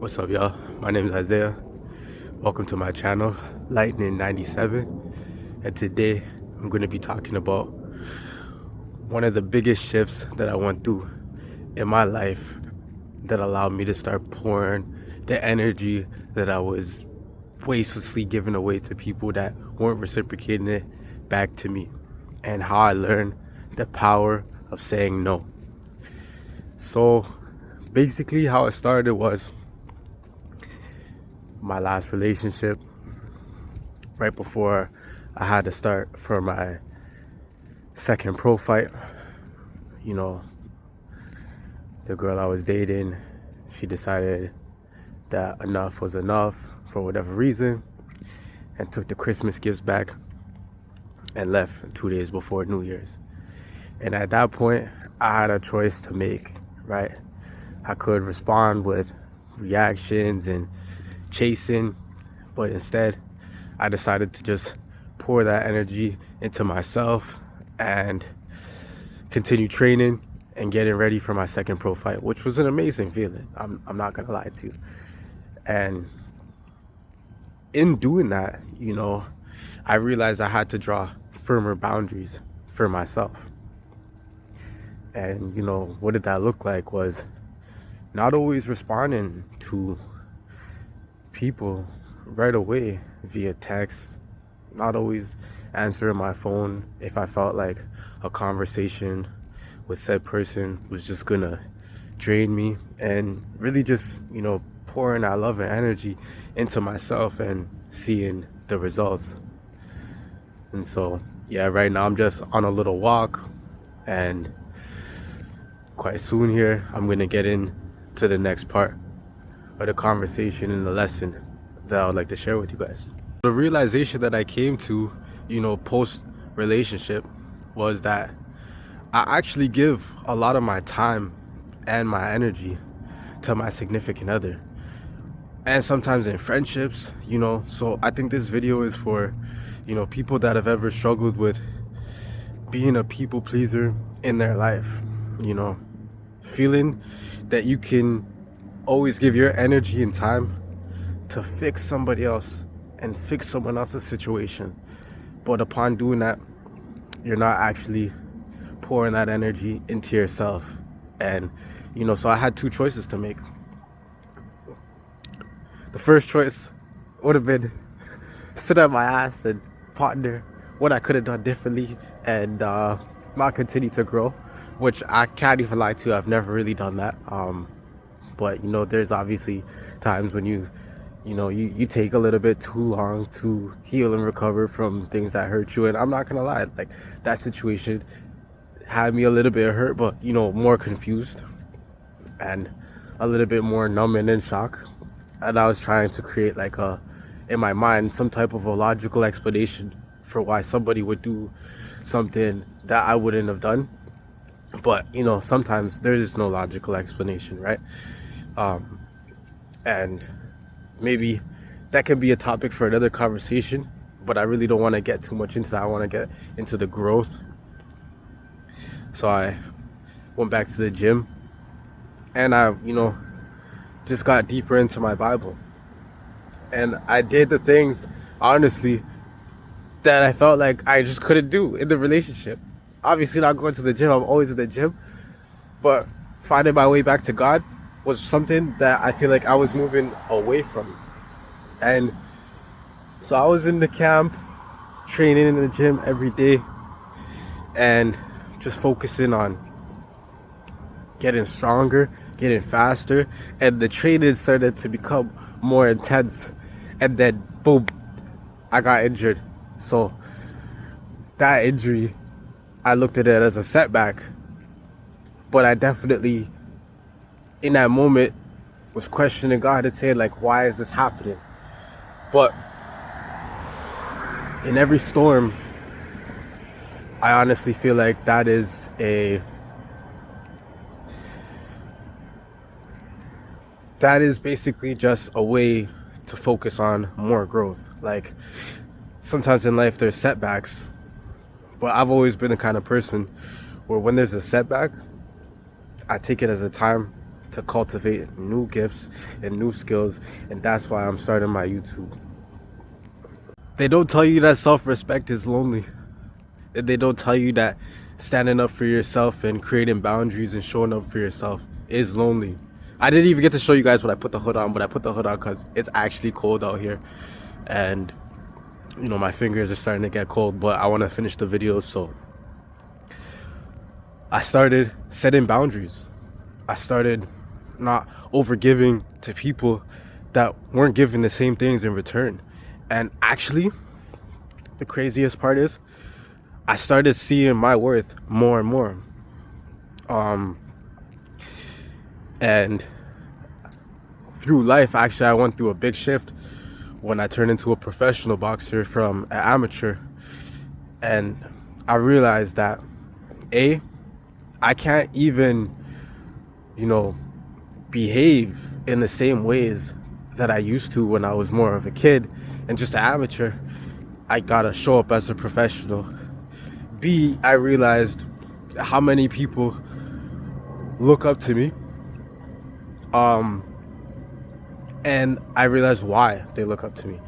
What's up, y'all? My name is Isaiah. Welcome to my channel, Lightning 97. And today I'm going to be talking about one of the biggest shifts that I went through in my life that allowed me to start pouring the energy that I was wastefully giving away to people that weren't reciprocating it back to me, and how I learned the power of saying no. So basically how it started was my last relationship, right before I had to start for my second pro fight. You know, the girl I was dating, she decided that enough was enough for whatever reason and took the Christmas gifts back and left 2 days before New Year's. And at that point, I had a choice to make, right? I could respond with reactions and chasing, but instead I decided to just pour that energy into myself and continue training and getting ready for my second pro fight, which was an amazing feeling. I'm not gonna lie to you. And in doing that, I realized I had to draw firmer boundaries for myself. And what did that look like was not always responding to people right away via text, not always answering my phone if I felt like a conversation with said person was just gonna drain me, and really just pouring that love and energy into myself and seeing the results. And so right now I'm just on a little walk, and quite soon here I'm gonna get into the next part of the conversation and the lesson that I would like to share with you guys. The realization that I came to, post relationship, was that I actually give a lot of my time and my energy to my significant other, and sometimes in friendships, so I think this video is for people that have ever struggled with being a people pleaser in their life, feeling that you can always give your energy and time to fix somebody else and fix someone else's situation, but upon doing that, you're not actually pouring that energy into yourself. And so I had two choices to make. The first choice would have been sit on my ass and ponder what I could have done differently and not continue to grow, which I can't even lie to, I've never really done that. But there's obviously times when you take a little bit too long to heal and recover from things that hurt you. And I'm not gonna lie, like, that situation had me a little bit hurt, but more confused and a little bit more numb and in shock. And I was trying to create in my mind, some type of a logical explanation for why somebody would do something that I wouldn't have done. But sometimes there is no logical explanation, right? And maybe that can be a topic for another conversation, but I really don't want to get too much into that. I want to get into the growth. So I went back to the gym, and I just got deeper into my Bible, and I did the things, honestly, that I felt like I just couldn't do in the relationship. Obviously not going to the gym, I'm always in the gym, but finding my way back to God was something that I feel like I was moving away from. And so I was in the camp, training in the gym every day, and just focusing on getting stronger, getting faster, and the training started to become more intense. And then boom, I got injured. So that injury, I looked at it as a setback, but I definitely in that moment was questioning God and saying, like, why is this happening? But in every storm, I honestly feel like that is basically just a way to focus on more growth. Like, sometimes in life there's setbacks, but I've always been the kind of person where when there's a setback, I take it as a time to cultivate new gifts and new skills, and that's why I'm starting my YouTube. They don't tell you that self-respect is lonely. They don't tell you that standing up for yourself and creating boundaries and showing up for yourself is lonely. I didn't even get to show you guys when I put the hood on, but I put the hood on because it's actually cold out here, and you know, my fingers are starting to get cold, but I want to finish the video. So I started setting boundaries. I started not overgiving to people that weren't giving the same things in return. And actually, the craziest part is I started seeing my worth more and more. And through life, actually, I went through a big shift when I turned into a professional boxer from an amateur. And I realized that I can't even, behave in the same ways that I used to when I was more of a kid and just an amateur. I gotta show up as a professional. B, I realized how many people look up to me. And I realized why they look up to me,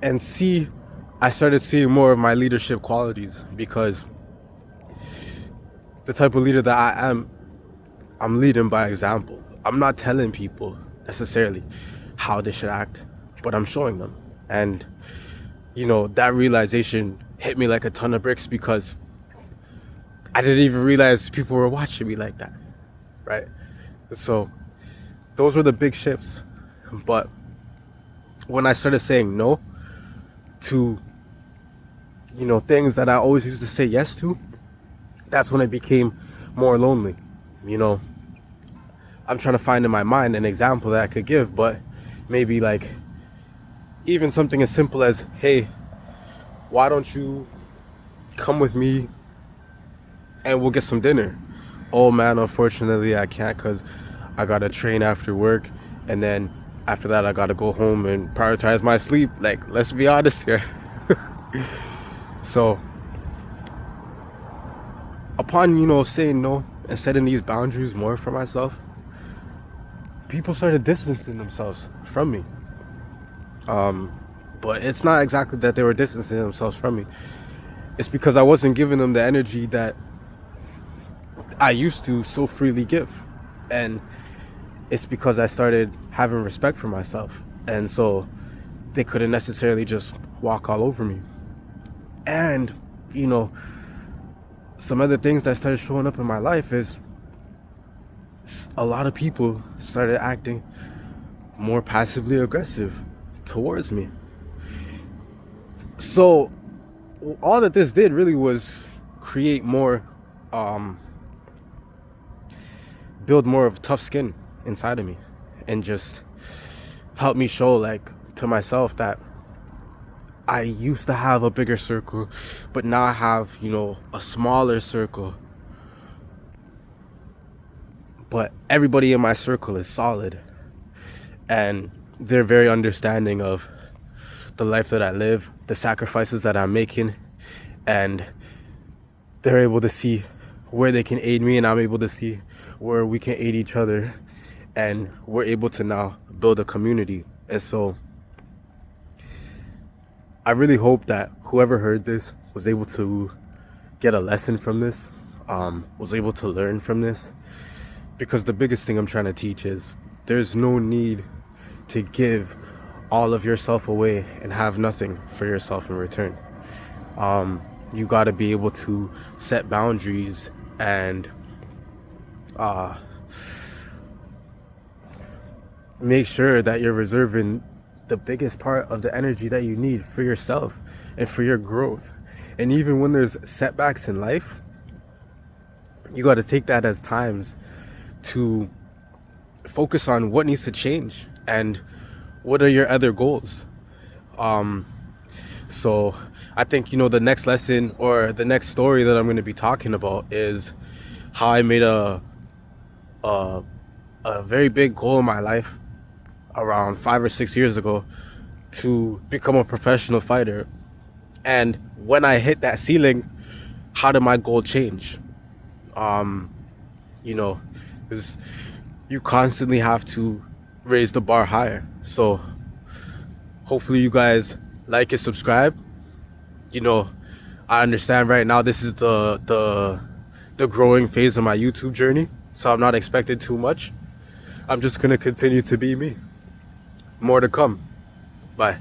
And C, I started seeing more of my leadership qualities, because the type of leader that I am, I'm leading by example. I'm not telling people necessarily how they should act, but I'm showing them. And, that realization hit me like a ton of bricks, because I didn't even realize people were watching me like that, right? So those were the big shifts. But when I started saying no to, things that I always used to say yes to, that's when it became more lonely. I'm trying to find in my mind an example that I could give, but maybe like even something as simple as, hey, why don't you come with me and we'll get some dinner? Oh man, unfortunately I can't, because I gotta train after work, and then after that I gotta go home and prioritize my sleep. Like, let's be honest here. So upon saying no and setting these boundaries more for myself, people started distancing themselves from me. But it's not exactly that they were distancing themselves from me. It's because I wasn't giving them the energy that I used to so freely give. And it's because I started having respect for myself. And so they couldn't necessarily just walk all over me. And, some other things that started showing up in my life is a lot of people started acting more passively aggressive towards me. So all that this did really was create more, build more of tough skin inside of me, and just help me show, like, to myself that I used to have a bigger circle, but now I have, a smaller circle. But everybody in my circle is solid, and they're very understanding of the life that I live, the sacrifices that I'm making, and they're able to see where they can aid me, and I'm able to see where we can aid each other, and we're able to now build a community. And so I really hope that whoever heard this was able to get a lesson from this, was able to learn from this, because the biggest thing I'm trying to teach is there's no need to give all of yourself away and have nothing for yourself in return. You got to be able to set boundaries and make sure that you're reserving the biggest part of the energy that you need for yourself and for your growth. And even when there's setbacks in life, you got to take that as times to focus on what needs to change and what are your other goals. So I think, the next lesson or the next story that I'm going to be talking about is how I made a very big goal in my life around 5 or 6 years ago to become a professional fighter. And when I hit that ceiling, how did my goal change? because you constantly have to raise the bar higher. So hopefully you guys like and subscribe. You know, I understand right now this is the growing phase of my YouTube journey, so I'm not expecting too much. I'm just gonna continue to be me. More to come. Bye.